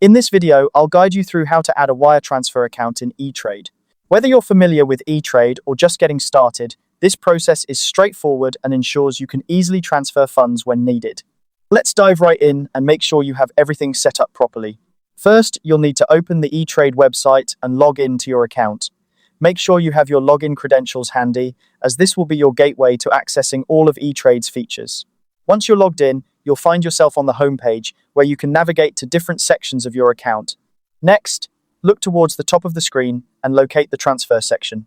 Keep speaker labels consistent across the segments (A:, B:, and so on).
A: In this video, I'll guide you through how to add a wire transfer account in Etrade. Whether you're familiar with Etrade or just getting started, this process is straightforward and ensures you can easily transfer funds when needed. Let's dive right in and make sure you have everything set up properly. First, you'll need to open the Etrade website and log in to your account. Make sure you have your login credentials handy, as this will be your gateway to accessing all of Etrade's features. Once you're logged in, you'll find yourself on the homepage where you can navigate to different sections of your account. Next, look towards the top of the screen and locate the transfer section.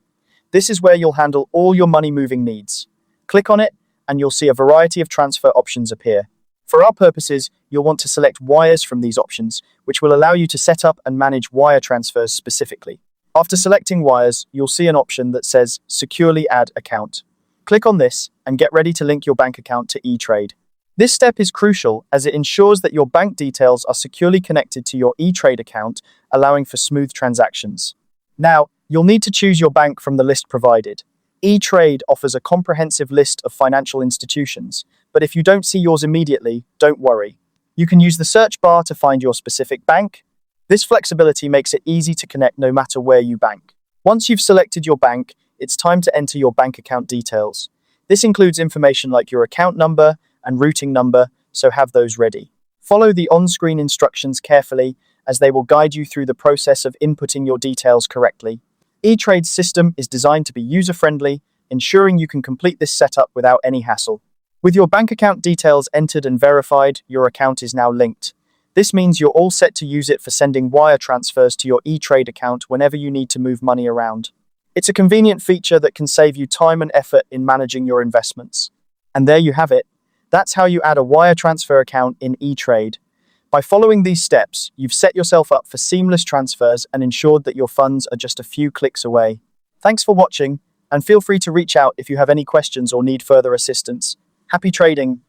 A: This is where you'll handle all your money moving needs. Click on it and you'll see a variety of transfer options appear. For our purposes, you'll want to select wires from these options, which will allow you to set up and manage wire transfers specifically. After selecting wires, you'll see an option that says Securely Add Account. Click on this and get ready to link your bank account to Etrade. This step is crucial as it ensures that your bank details are securely connected to your Etrade account, allowing for smooth transactions. Now, you'll need to choose your bank from the list provided. Etrade offers a comprehensive list of financial institutions, but if you don't see yours immediately, don't worry. You can use the search bar to find your specific bank. This flexibility makes it easy to connect no matter where you bank. Once you've selected your bank, it's time to enter your bank account details. This includes information like your account number and routing number, so have those ready. Follow the on-screen instructions carefully, as they will guide you through the process of inputting your details correctly. Etrade's system is designed to be user-friendly, ensuring you can complete this setup without any hassle. With your bank account details entered and verified, your account is now linked. This means you're all set to use it for sending wire transfers to your Etrade account whenever you need to move money around. It's a convenient feature that can save you time and effort in managing your investments. And there you have it. That's how you add a wire transfer account in Etrade. By following these steps, you've set yourself up for seamless transfers and ensured that your funds are just a few clicks away. Thanks for watching, and feel free to reach out if you have any questions or need further assistance. Happy trading!